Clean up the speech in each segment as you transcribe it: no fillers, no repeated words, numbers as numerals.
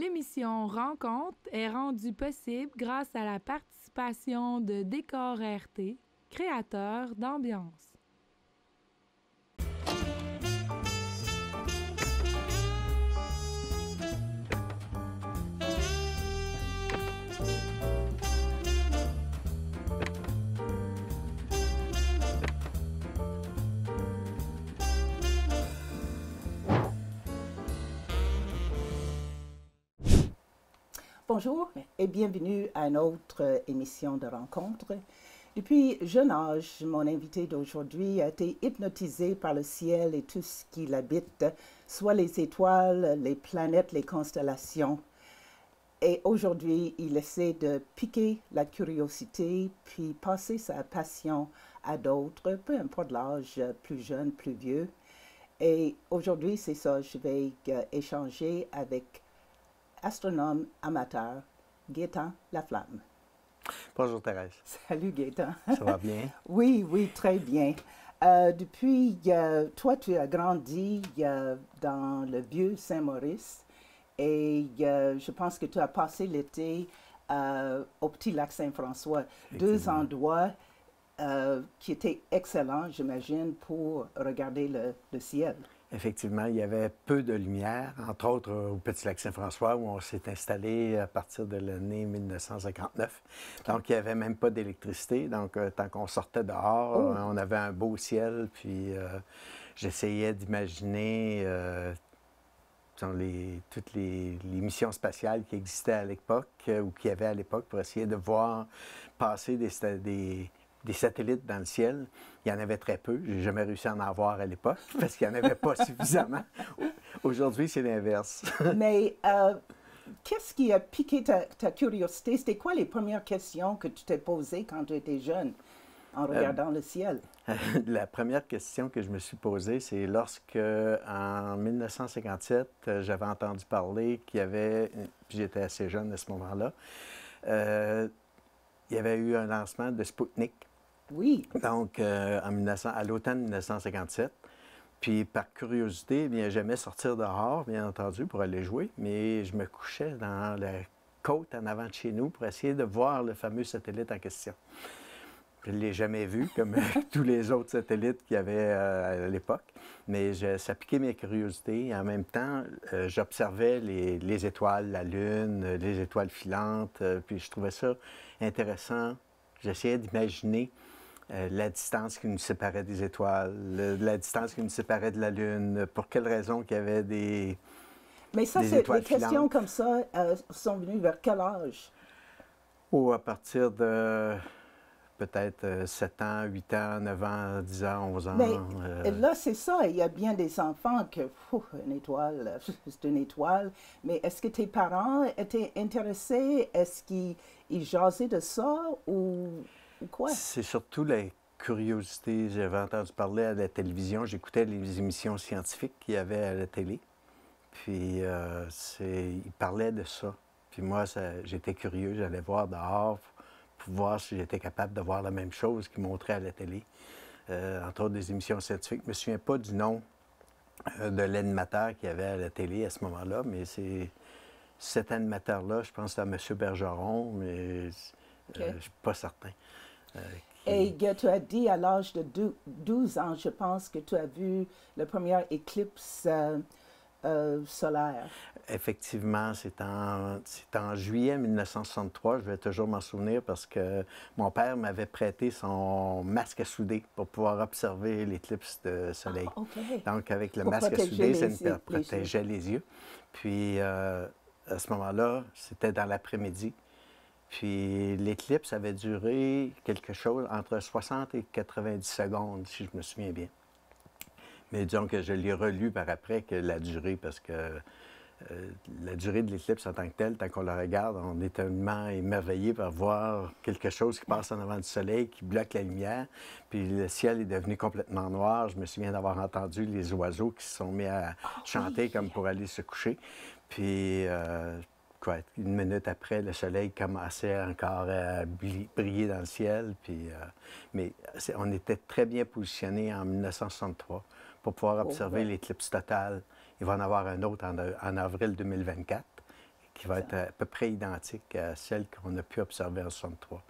L'émission Rencontre est rendue possible grâce à la participation de Décor RT, créateur d'ambiance. Bonjour et bienvenue à une autre émission de rencontre. Depuis jeune âge, mon invité d'aujourd'hui a été hypnotisé par le ciel et tout ce qui l'habite, soit les étoiles, les planètes, les constellations. Et aujourd'hui, il essaie de piquer la curiosité puis passer sa passion à d'autres, peu importe l'âge, plus jeune, plus vieux. Et aujourd'hui, c'est ça, je vais échanger avec astronome amateur, Gaétan Laflamme. Bonjour Thérèse. Salut Gaétan. Ça va bien? Oui, très bien. Depuis, toi, tu as grandi dans le vieux Saint-Maurice et je pense que tu as passé l'été au Petit Lac Saint-François. Deux endroits qui étaient excellents, j'imagine, pour regarder le ciel. Effectivement, il y avait peu de lumière, entre autres au Petit Lac Saint-François, où on s'est installé à partir de l'année 1959. Donc, il n'y avait même pas d'électricité. Donc, tant qu'on sortait dehors, on avait un beau ciel. Puis, j'essayais d'imaginer toutes les missions spatiales qui existaient à l'époque ou qu'il y avait à l'époque pour essayer de voir passer des satellites dans le ciel. Il y en avait très peu. Je n'ai jamais réussi à en avoir à l'époque parce qu'il n'y en avait pas suffisamment. Aujourd'hui, c'est l'inverse. Mais qu'est-ce qui a piqué ta curiosité? C'était quoi les premières questions que tu t'es posées quand tu étais jeune en regardant le ciel? La première question que je me suis posée, c'est lorsque, en 1957, j'avais entendu parler qu'il y avait, puis j'étais assez jeune à ce moment-là, il y avait eu un lancement de Sputnik. Oui. Donc, à l'automne 1957. Puis, par curiosité, bien, j'aimais sortir dehors, bien entendu, pour aller jouer, mais je me couchais dans la côte en avant de chez nous pour essayer de voir le fameux satellite en question. Je ne l'ai jamais vu, comme tous les autres satellites qu'il y avait à l'époque, mais ça piquait mes curiosités. Et en même temps, j'observais les étoiles, la Lune, les étoiles filantes, puis je trouvais ça intéressant. J'essayais d'imaginer la distance qui nous séparait des étoiles, la distance qui nous séparait de la Lune, pour quelles raisons qu'il y avait des Mais ça, des étoiles les questions filantes. comme ça sont venues vers quel âge? Ou à partir de peut-être 7 ans, 8 ans, 9 ans, 10 ans, 11 ans. Mais là, c'est ça. Il y a bien des enfants que, une étoile, c'est une étoile. Mais est-ce que tes parents étaient intéressés? Est-ce qu'ils jasaient de ça ou quoi? C'est surtout la curiosité. J'avais entendu parler à la télévision. J'écoutais les émissions scientifiques qu'il y avait à la télé. Puis, ils parlaient de ça. Puis moi, j'étais curieux. J'allais voir dehors pour voir si j'étais capable de voir la même chose qu'ils montraient à la télé. Entre autres, des émissions scientifiques. Je ne me souviens pas du nom de l'animateur qu'il y avait à la télé à ce moment-là, mais cet animateur-là, je pense que c'était M. Bergeron, mais je ne suis pas certain. Et tu as dit à l'âge de 12 ans, je pense, que tu as vu la première éclipse solaire. Effectivement, c'est en juillet 1963, je vais toujours m'en souvenir parce que mon père m'avait prêté son masque à souder pour pouvoir observer l'éclipse de soleil. Ah, OK. Donc, avec le Pour masque à souder, ça nous protégeait protégeait les yeux. Puis, à ce moment-là, c'était dans l'après-midi. Puis, l'éclipse avait duré quelque chose entre 60 et 90 secondes, si je me souviens bien. Mais disons que je l'ai relu par après que la durée, parce que la durée de l'éclipse en tant que telle, tant qu'on la regarde, on est tellement émerveillé par voir quelque chose qui passe en avant du soleil, qui bloque la lumière, puis le ciel est devenu complètement noir. Je me souviens d'avoir entendu les oiseaux qui se sont mis à chanter comme pour aller se coucher. Puis, une minute après, le soleil commençait encore à briller dans le ciel. Puis, mais on était très bien positionnés en 1963 pour pouvoir observer l'éclipse totale. Il va en avoir un autre en avril 2024. qui va être à peu près identique à celle qu'on a pu observer en 63.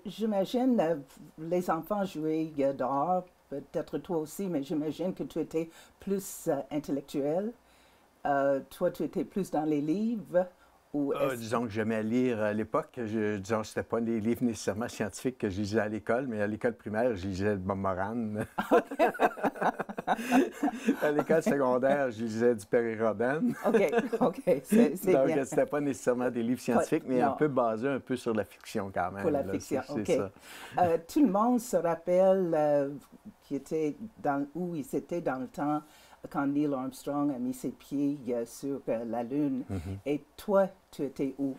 J'imagine les enfants jouaient dehors, peut-être toi aussi, mais j'imagine que tu étais plus intellectuel. Toi, tu étais plus dans les livres. Disons que j'aimais lire à l'époque. Disons que ce n'était pas des livres nécessairement scientifiques que je lisais à l'école, mais à l'école primaire, je lisais Bob Moran. À l'école secondaire, je lisais du Perry Robin. OK, c'est Donc, bien. ce n'était pas nécessairement des livres scientifiques, mais non. un peu basés un peu sur la fiction quand même. Pour la là, fiction, c'est OK. ça. Tout le monde se rappelle où ils étaient dans le temps quand Neil Armstrong a mis ses pieds sur la Lune. Et toi, tu étais où?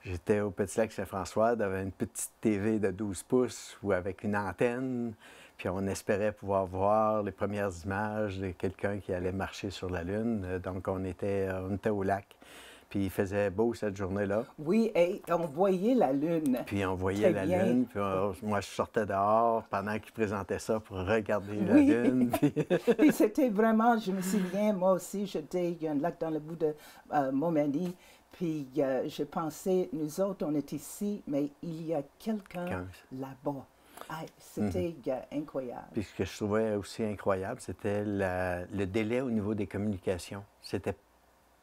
J'étais au Petit Lac Saint-François, devant une petite TV de 12 pouces ou avec une antenne. Puis on espérait pouvoir voir les premières images de quelqu'un qui allait marcher sur la Lune. Donc on était au lac. Puis il faisait beau cette journée-là. Oui, et on voyait la Lune. Puis on voyait la Lune. Puis moi, je sortais dehors pendant qu'il présentait ça pour regarder la Lune. Puis c'était vraiment, je me souviens, moi aussi, j'étais, il y a un lac dans le bout de Montmagny. Puis je pensais, nous autres, on est ici, mais il y a quelqu'un là-bas. C'était incroyable. Puis ce que je trouvais aussi incroyable, c'était le délai au niveau des communications. C'était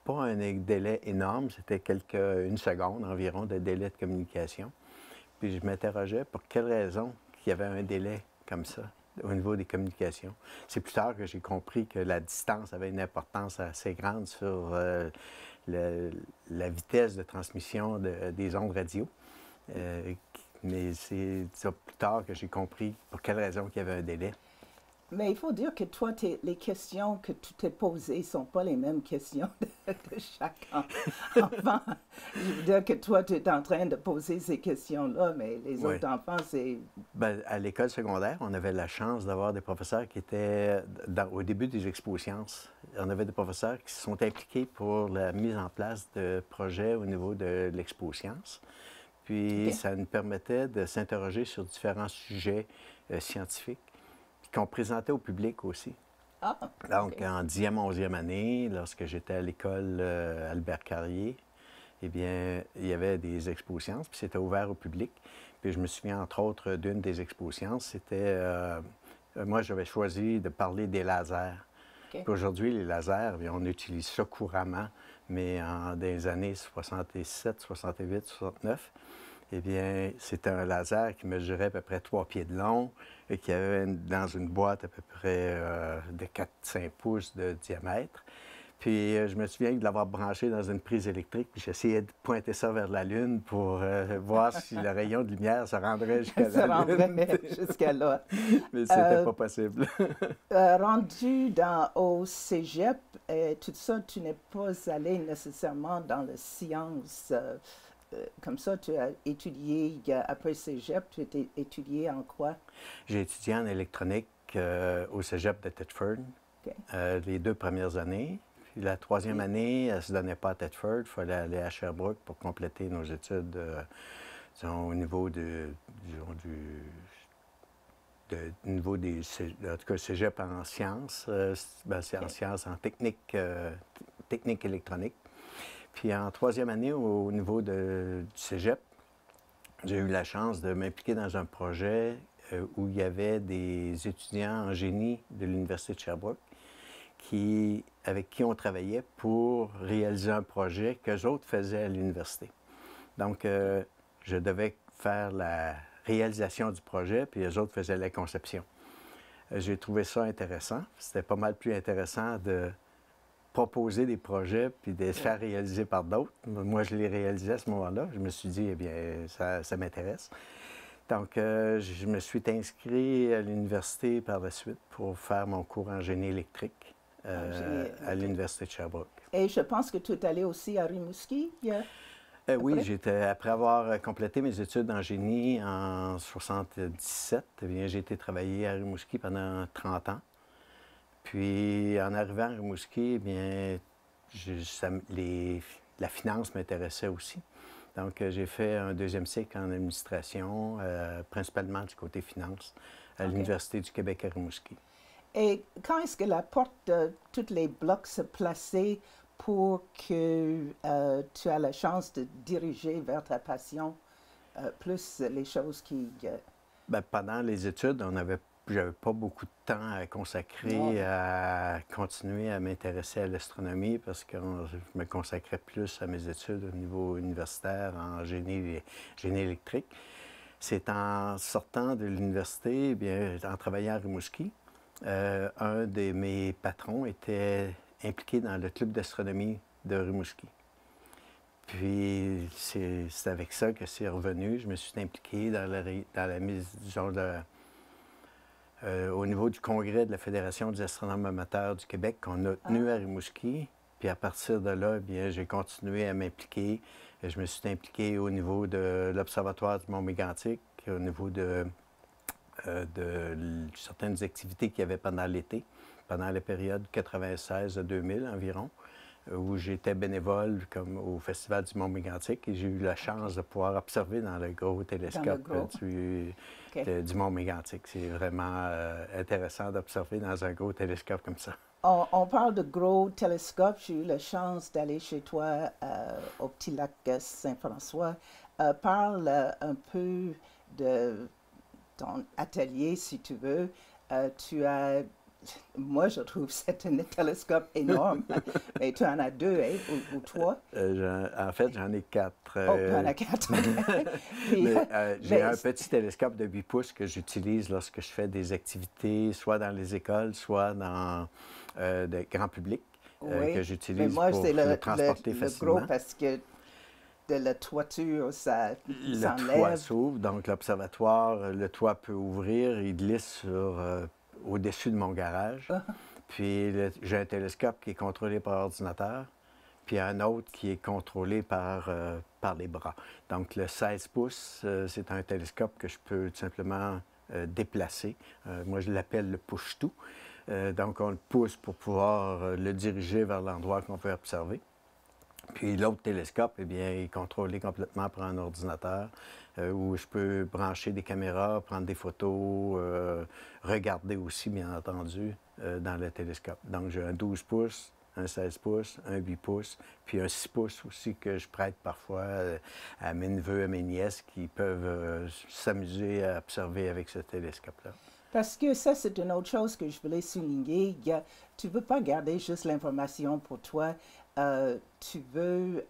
pas un délai énorme, c'était une seconde environ de délai de communication. Puis je m'interrogeais pour quelle raison il y avait un délai comme ça au niveau des communications. C'est plus tard que j'ai compris que la distance avait une importance assez grande sur la vitesse de transmission des ondes radio. Mais c'est plus tard que j'ai compris pour quelle raison il y avait un délai. Mais il faut dire que toi, les questions que tu t'es posées ne sont pas les mêmes questions de chaque enfant. Je veux dire que toi, tu es en train de poser ces questions-là, mais les autres enfants, c'est... Bien, à l'école secondaire, on avait la chance d'avoir des professeurs qui étaient au début des expo-sciences. On avait des professeurs qui se sont impliqués pour la mise en place de projets au niveau de l'expo-sciences. Puis ça nous permettait de s'interroger sur différents sujets scientifiques qu'on présentait au public aussi. Donc, en 10e, 11e année, lorsque j'étais à l'école Albert Carrier, eh bien, il y avait des expo-sciences, puis c'était ouvert au public. Puis je me souviens, entre autres, d'une des expo-sciences, c'était... moi, j'avais choisi de parler des lasers. Puis aujourd'hui, les lasers, bien, on utilise ça couramment, mais dans les années 67, 68, 69, eh bien, c'était un laser qui mesurait à peu près 3 pieds de long et qui avait dans une boîte à peu près de 4-5 pouces de diamètre. Puis je me souviens de l'avoir branché dans une prise électrique, puis j'essayais de pointer ça vers la Lune pour voir si le rayon de lumière se rendrait jusqu'à la Lune. Jusqu'à là. Mais c'était pas possible. Rendu au cégep, tout ça, tu n'es pas allé nécessairement dans les sciences. Comme ça, tu as étudié, après cégep, tu as étudié en quoi? J'ai étudié en électronique au cégep de Thetford les 2 premières années. Puis la 3e année, elle ne se donnait pas à Thetford. Il fallait aller à Sherbrooke pour compléter nos études disons, au niveau niveau des en tout cas, cégep en sciences. C'est en sciences, en technique électronique. Puis en 3e année, au niveau du cégep, j'ai eu la chance de m'impliquer dans un projet où il y avait des étudiants en génie de l'Université de Sherbrooke avec qui on travaillait pour réaliser un projet qu'eux autres faisaient à l'université. Donc, je devais faire la réalisation du projet, puis eux autres faisaient la conception. J'ai trouvé ça intéressant. C'était pas mal plus intéressant de proposer des projets puis de les faire réaliser par d'autres. Moi, je les réalisais à ce moment-là. Je me suis dit, eh bien, ça m'intéresse. Donc, je me suis inscrit à l'université par la suite pour faire mon cours en génie électrique à l'Université de Sherbrooke. Et je pense que tu es allé aussi à Rimouski? Oui, après avoir complété mes études en génie en 1977, eh bien, j'ai été travailler à Rimouski pendant 30 ans. Puis, en arrivant à Rimouski, eh bien, la finance m'intéressait aussi. Donc, j'ai fait un 2e cycle en administration, principalement du côté finance, à l'Université du Québec à Rimouski. Et quand est-ce que la porte de tous les blocs se plaçait pour que tu aies la chance de diriger vers ta passion plus les choses qui... Bien, pendant les études, j'avais pas beaucoup de temps à consacrer Non. à continuer à m'intéresser à l'astronomie parce que je me consacrais plus à mes études au niveau universitaire en génie électrique. C'est en sortant de l'université, eh bien, en travaillant à Rimouski, un de mes patrons était impliqué dans le club d'astronomie de Rimouski. Puis c'est avec ça que c'est revenu. Je me suis impliqué dans la mise, disons, au niveau du congrès de la Fédération des astronomes amateurs du Québec qu'on a tenu à Rimouski. Puis à partir de là, eh bien, j'ai continué à m'impliquer. Je me suis impliqué au niveau de l'Observatoire du Mont-Mégantic, au niveau de certaines activités qu'il y avait pendant l'été, pendant la période 96-2000 environ, où j'étais bénévole comme au Festival du Mont-Mégantic et j'ai eu la chance de pouvoir observer dans le gros télescope du Mont-Mégantic. C'est vraiment intéressant d'observer dans un gros télescope comme ça. On parle de gros télescopes. J'ai eu la chance d'aller chez toi au petit lac Saint-François. Parle un peu de ton atelier, si tu veux. Tu as... Moi, je trouve que c'est un télescope énorme, mais tu en as deux, hein, ou trois? En fait, j'en ai quatre. Oh, tu en as quatre. J'ai un petit télescope de 8 pouces que j'utilise lorsque je fais des activités, soit dans les écoles, soit dans le grand public, oui, que j'utilise moi, pour le transporter facilement. Le gros, parce que de la toiture, ça s'enlève. Le toit s'ouvre, donc l'observatoire, le toit peut ouvrir, il glisse au-dessus de mon garage. Puis j'ai un télescope qui est contrôlé par ordinateur, puis un autre qui est contrôlé par les bras. Donc le 16 pouces, c'est un télescope que je peux tout simplement déplacer. Moi, je l'appelle le push-tout. Donc on le pousse pour pouvoir le diriger vers l'endroit qu'on veut observer. Puis l'autre télescope, eh bien, est contrôlé complètement par un ordinateur où je peux brancher des caméras, prendre des photos, regarder aussi, bien entendu, dans le télescope. Donc j'ai un 12 pouces, un 16 pouces, un 8 pouces, puis un 6 pouces aussi que je prête parfois à mes neveux, à mes nièces qui peuvent s'amuser à observer avec ce télescope-là. Parce que ça, c'est une autre chose que je voulais souligner. Tu ne veux pas garder juste l'information pour toi. Tu veux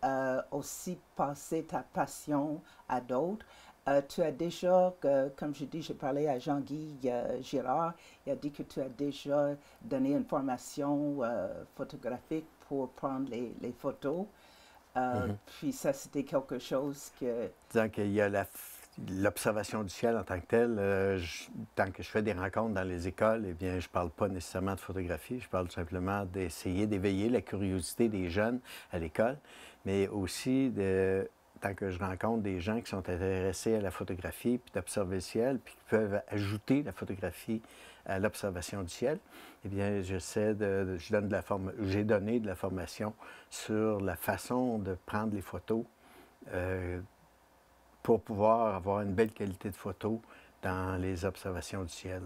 aussi passer ta passion à d'autres. Tu as déjà, comme je dis, j'ai parlé à Jean-Guy Girard, il a dit que tu as déjà donné une formation photographique pour prendre les photos. Puis ça, c'était quelque chose que... Disons qu'il y a l'observation du ciel en tant que telle, tant que je fais des rencontres dans les écoles, eh bien, je ne parle pas nécessairement de photographie, je parle tout simplement d'essayer d'éveiller la curiosité des jeunes à l'école, mais aussi tant que je rencontre des gens qui sont intéressés à la photographie, puis d'observer le ciel, puis qui peuvent ajouter la photographie à l'observation du ciel, eh bien, j'ai donné de la formation sur la façon de prendre les photos pour pouvoir avoir une belle qualité de photo dans les observations du ciel.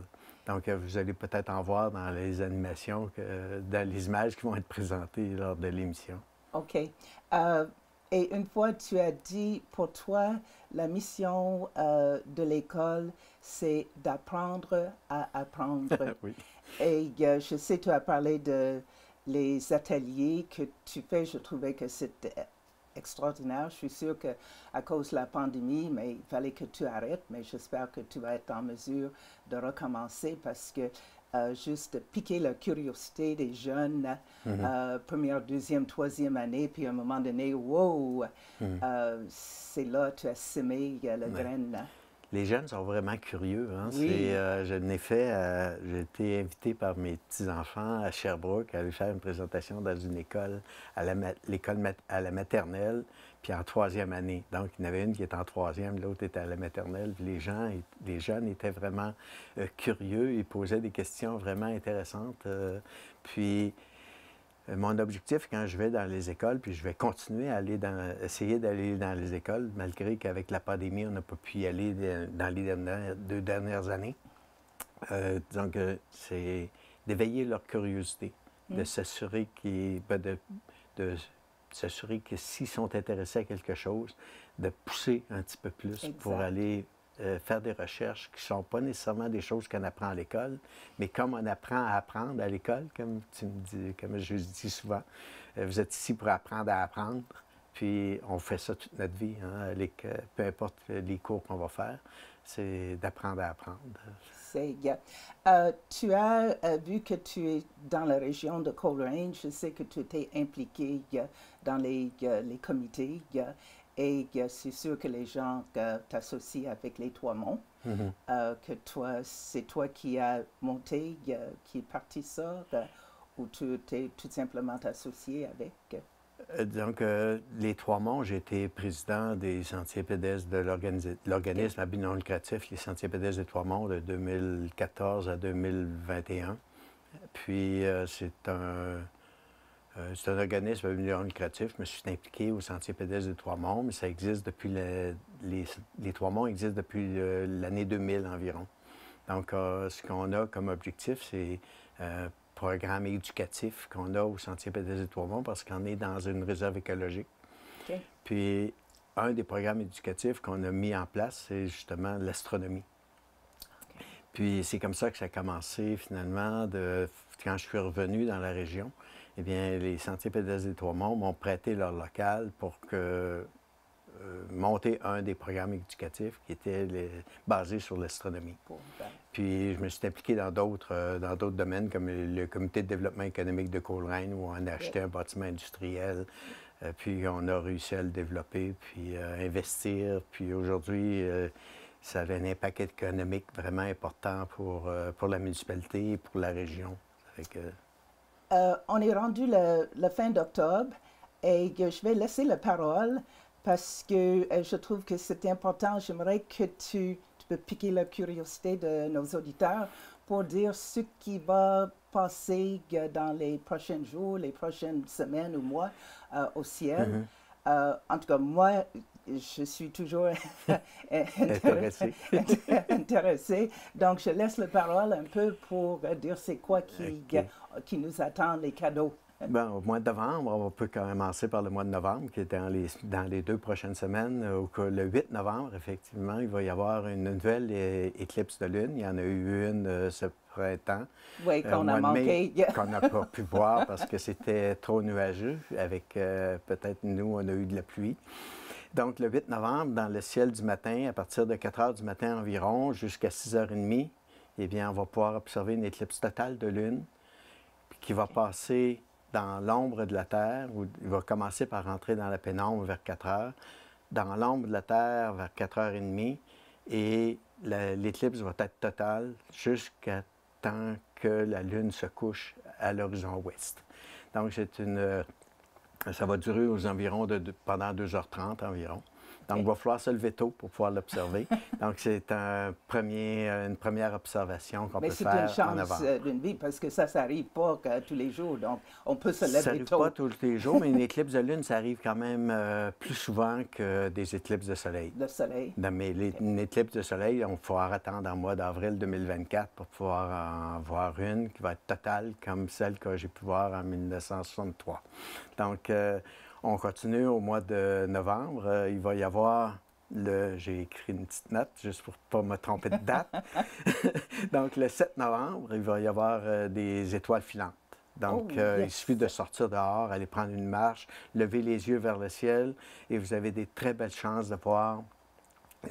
Donc, vous allez peut-être en voir dans les animations, dans les images qui vont être présentées lors de l'émission. OK. Et une fois, tu as dit, pour toi, la mission de l'école, c'est d'apprendre à apprendre. Oui. Et je sais, tu as parlé de les ateliers que tu fais. Je trouvais que c'était extraordinaire. Je suis sûre qu'à cause de la pandémie, mais il fallait que tu arrêtes, mais j'espère que tu vas être en mesure de recommencer parce que juste piquer la curiosité des jeunes, première, deuxième, troisième année, puis à un moment donné, wow, c'est là tu as semé la graine. Les jeunes sont vraiment curieux. Hein? Oui. J'ai été invité par mes petits-enfants à Sherbrooke à aller faire une présentation dans une école, à la maternelle, puis en troisième année. Donc, il y en avait une qui était en troisième, l'autre était à la maternelle. Puis les jeunes étaient vraiment curieux, ils posaient des questions vraiment intéressantes. Mon objectif, quand je vais dans les écoles, puis je vais continuer à essayer d'aller dans les écoles, malgré qu'avec la pandémie, on n'a pas pu y aller dans les deux dernières années. Disons que c'est d'éveiller leur curiosité, de s'assurer de de s'assurer que s'ils sont intéressés à quelque chose, de pousser un petit peu plus pour aller faire des recherches qui ne sont pas nécessairement des choses qu'on apprend à l'école, mais comme on apprend à apprendre à l'école, comme tu me dis, comme je dis souvent, vous êtes ici pour apprendre à apprendre, puis on fait ça toute notre vie, hein, peu importe les cours qu'on va faire, c'est d'apprendre à apprendre. Tu as vu que tu es dans la région de Coleraine. Je sais que tu étais impliqué dans les comités et c'est sûr que les gens t'associent avec les Trois-Monts. Que c'est toi qui as monté, qui est parti ça, ou tu t'es tout simplement associé avec? Donc, les Trois-Monts, j'ai été président des sentiers pédestres de l'organisme à but non lucratif, les sentiers pédestres des Trois-Monts, de 2014 à 2021. Puis, c'est un organisme à but non lucratif. Je me suis impliqué aux sentiers pédestres des Trois-Monts, mais ça existe depuis les Trois-Monts existent depuis l'année 2000 environ. Donc, ce qu'on a comme objectif, c'est programme éducatif qu'on a au Sentier pédestre des Trois-Monts parce qu'on est dans une réserve écologique. Puis, un des programmes éducatifs qu'on a mis en place, c'est justement l'astronomie. Puis, c'est comme ça que ça a commencé finalement. Quand je suis revenu dans la région, eh bien, les Sentiers pédestres des Trois-Monts m'ont prêté leur local pour monter un des programmes éducatifs qui était basé sur l'astronomie. Puis je me suis impliqué dans d'autres domaines, comme le comité de développement économique de Coleraine, où on a acheté un bâtiment industriel, puis on a réussi à le développer, puis investir. Puis aujourd'hui, ça avait un impact économique vraiment important pour la municipalité et pour la région. On est rendu la fin d'octobre et je vais laisser la parole parce que je trouve que c'est important. J'aimerais que tu peux piquer la curiosité de nos auditeurs pour dire ce qui va passer dans les prochains jours, les prochaines semaines ou mois au ciel. En tout cas, moi, je suis toujours intéressée. Donc, je laisse la parole un peu pour dire c'est quoi qui nous attend, les cadeaux. Bon, au mois de novembre, on peut commencer par le mois de novembre, qui est dans les 2 prochaines semaines. Le 8 novembre, effectivement, il va y avoir une nouvelle éclipse de lune. Il y en a eu une ce printemps. Oui, qu'on a manqué. Qu'on n'a pas pu voir parce que c'était trop nuageux. Avec peut-être nous, on a eu de la pluie. Donc, le 8 novembre, dans le ciel du matin, à partir de 4 heures du matin environ, jusqu'à 6h30, eh bien, on va pouvoir observer une éclipse totale de lune qui va passer dans l'ombre de la Terre, où il va commencer par rentrer dans la pénombre vers 4 heures, dans l'ombre de la Terre vers 4h30, et l'éclipse va être totale jusqu'à temps que la Lune se couche à l'horizon ouest. Donc, ça va durer aux environs pendant 2h30 environ. Donc, il va falloir se lever tôt pour pouvoir l'observer. Donc, c'est une première observation qu'on peut faire en novembre. Mais c'est une chance d'une vie parce que ça n'arrive pas tous les jours. Donc, on peut se lever tôt. Ça n'arrive pas tous les jours, mais une éclipse de lune, ça arrive quand même plus souvent que des éclipses de soleil. Le soleil. Mais une éclipse de soleil, on va pouvoir attendre en mois d'avril 2024 pour pouvoir en voir une qui va être totale comme celle que j'ai pu voir en 1963. Donc, on continue au mois de novembre. Il va y avoir j'ai écrit une petite note juste pour ne pas me tromper de date. Donc, le 7 novembre, il va y avoir des étoiles filantes. Donc, il suffit de sortir dehors, aller prendre une marche, lever les yeux vers le ciel et vous avez des très belles chances de voir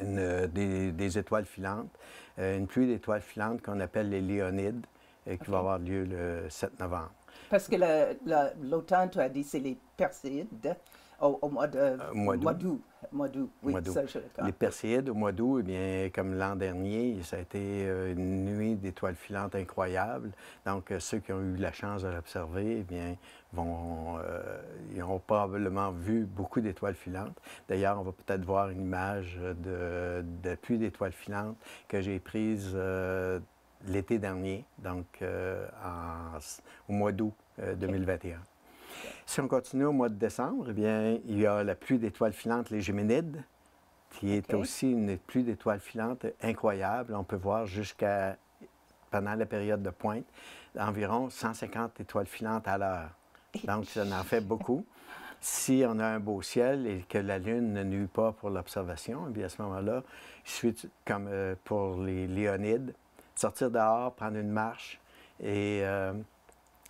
des étoiles filantes. Une pluie d'étoiles filantes qu'on appelle les Léonides qui va avoir lieu le 7 novembre. Parce que l'automne, tu as dit, c'est les Perséides au mois d'août. Oui, ça, je le connais. Les Perséides au mois d'août, eh bien, comme l'an dernier, ça a été une nuit d'étoiles filantes incroyable. Donc, ceux qui ont eu la chance de l'observer, eh bien, ils ont probablement vu beaucoup d'étoiles filantes. D'ailleurs, on va peut-être voir une image de pluie d'étoiles filantes que j'ai prise l'été dernier, donc au mois d'août 2021. Si on continue au mois de décembre, eh bien, il y a la pluie d'étoiles filantes, les Géminides, qui est aussi une pluie d'étoiles filantes incroyable. On peut voir pendant la période de pointe, environ 150 étoiles filantes à l'heure. Donc, ça en fait beaucoup. Si on a un beau ciel et que la Lune ne nuit pas pour l'observation, eh bien à ce moment-là, il suffit, comme pour les Léonides, sortir dehors, prendre une marche et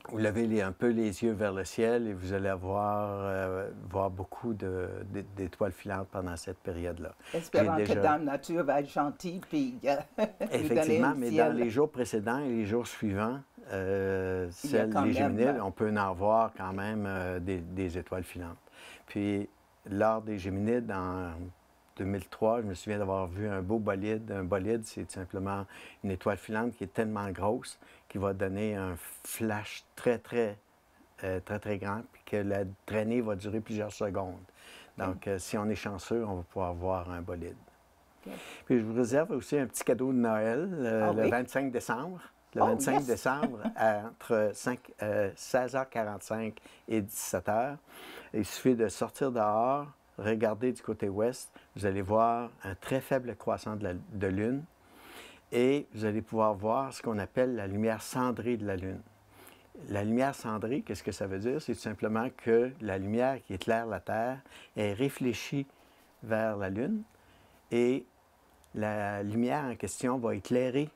vous levez un peu les yeux vers le ciel et vous allez voir beaucoup d'étoiles filantes pendant cette période-là. Espérant que Dame Nature va être gentille puis effectivement, mais dans les jours précédents et les jours suivants, les Géminides, on peut en voir quand même des étoiles filantes. Puis, lors des Géminides, en 2003, je me souviens d'avoir vu un beau bolide. Un bolide, c'est simplement une étoile filante qui est tellement grosse qui va donner un flash très grand, puis que la traînée va durer plusieurs secondes. Donc, si on est chanceux, on va pouvoir voir un bolide. Okay. Puis, je vous réserve aussi un petit cadeau de Noël le 25 décembre. Le 25 décembre, entre 16h45 et 17h. Il suffit de sortir dehors, regarder du côté ouest. Vous allez voir un très faible croissant de Lune et vous allez pouvoir voir ce qu'on appelle la lumière cendrée de la Lune. La lumière cendrée, qu'est-ce que ça veut dire? C'est tout simplement que la lumière qui éclaire la Terre est réfléchie vers la Lune et la lumière en question va éclairer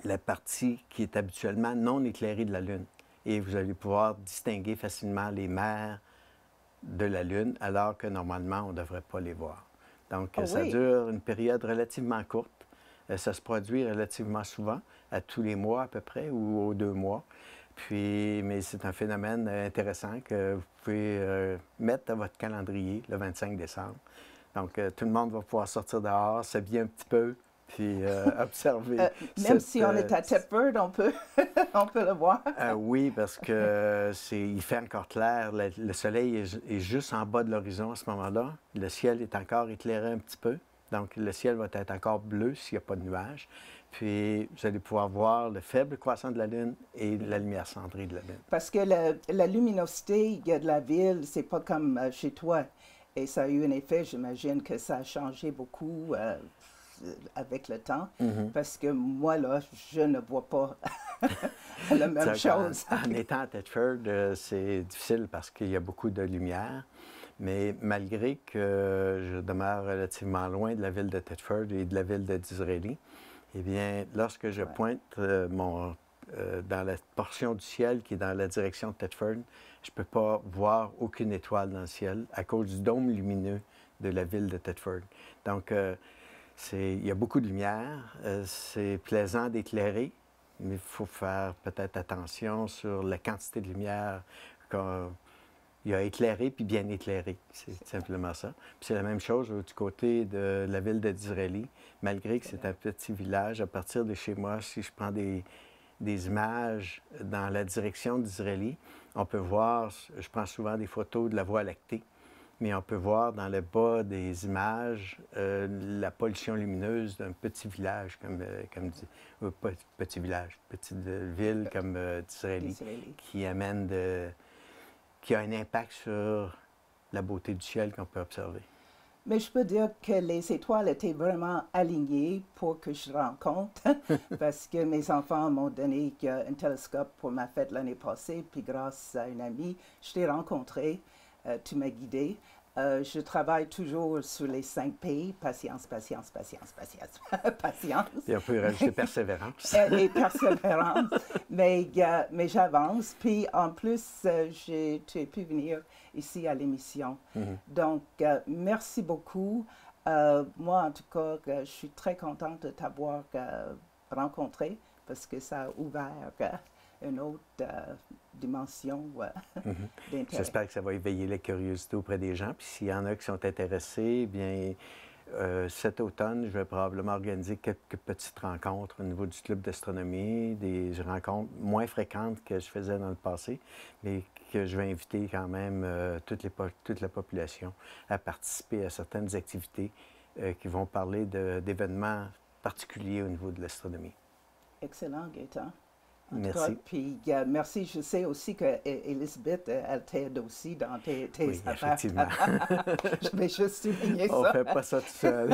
la partie qui est habituellement non éclairée de la Lune. Et vous allez pouvoir distinguer facilement les mers de la Lune, alors que normalement, on ne devrait pas les voir. Donc, ça dure une période relativement courte. Ça se produit relativement souvent, à tous les mois à peu près, ou aux 2 mois. Puis, mais c'est un phénomène intéressant que vous pouvez mettre dans votre calendrier le 25 décembre. Donc, tout le monde va pouvoir sortir dehors, s'habiller un petit peu, puis observer. Même si on est à Thetford, on peut le voir. Oui, parce que il fait encore clair. Le soleil est juste en bas de l'horizon à ce moment-là. Le ciel est encore éclairé un petit peu. Donc, le ciel va être encore bleu s'il n'y a pas de nuages. Puis, vous allez pouvoir voir le faible croissant de la Lune et la lumière cendrée de la Lune. Parce que la luminosité de la ville, c'est pas comme chez toi. Et ça a eu un effet, j'imagine que ça a changé beaucoup avec le temps, parce que moi, là, je ne vois pas la même chose. En étant à Thetford, c'est difficile parce qu'il y a beaucoup de lumière, mais malgré que je demeure relativement loin de la ville de Thetford et de la ville de Disraeli, eh bien, lorsque je pointe dans la portion du ciel qui est dans la direction de Thetford, je ne peux pas voir aucune étoile dans le ciel à cause du dôme lumineux de la ville de Thetford. Donc, il y a beaucoup de lumière, c'est plaisant d'éclairer, mais il faut faire peut-être attention sur la quantité de lumière qu'il y a éclairé puis bien éclairé. C'est simplement ça. Puis c'est la même chose du côté de la ville de Disraeli. Malgré que c'est un petit village, à partir de chez moi, si je prends des images dans la direction de Disraeli, on peut voir, je prends souvent des photos de la Voie lactée, mais on peut voir dans le bas des images la pollution lumineuse d'un petit village, petite ville comme Disraeli, qui a un impact sur la beauté du ciel qu'on peut observer. Mais je peux dire que les étoiles étaient vraiment alignées pour que je rencontre, parce que mes enfants m'ont donné un télescope pour ma fête l'année passée, puis grâce à une amie, je t'ai rencontré, tu m'as guidée. Je travaille toujours sur les 5 P, patience, patience, patience, patience, patience. Et on peut rajouter persévérance. Et persévérance, mais j'avance. Puis en plus, tu as pu venir ici à l'émission. Donc, merci beaucoup. Moi, en tout cas, je suis très contente de t'avoir rencontré parce que ça a ouvert une autre dimension d'intérêt. J'espère que ça va éveiller la curiosité auprès des gens. Puis s'il y en a qui sont intéressés, bien, cet automne, je vais probablement organiser quelques petites rencontres au niveau du club d'astronomie, des rencontres moins fréquentes que je faisais dans le passé, mais que je vais inviter quand même toute la population à participer à certaines activités qui vont parler d'événements particuliers au niveau de l'astronomie. Excellent, Gaëtan. Merci. Puis merci, je sais aussi qu'Elisabeth, elle t'aide aussi dans tes affaires. Effectivement. Je vais juste souligner ça. On ne fait pas ça tout seul.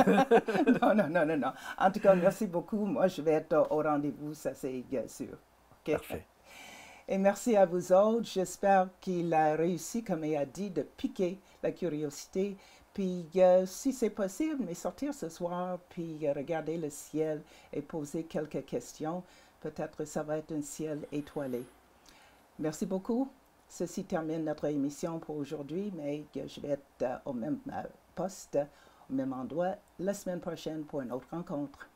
Non. En tout cas, merci beaucoup. Moi, je vais être au rendez-vous, ça c'est sûr. Okay? Parfait. Et merci à vous autres. J'espère qu'il a réussi, comme il a dit, de piquer la curiosité. Puis, si c'est possible, mais sortir ce soir, puis regarder le ciel et poser quelques questions. Peut-être ça va être un ciel étoilé. Merci beaucoup. Ceci termine notre émission pour aujourd'hui, mais je vais être au même poste, au même endroit, la semaine prochaine pour une autre rencontre.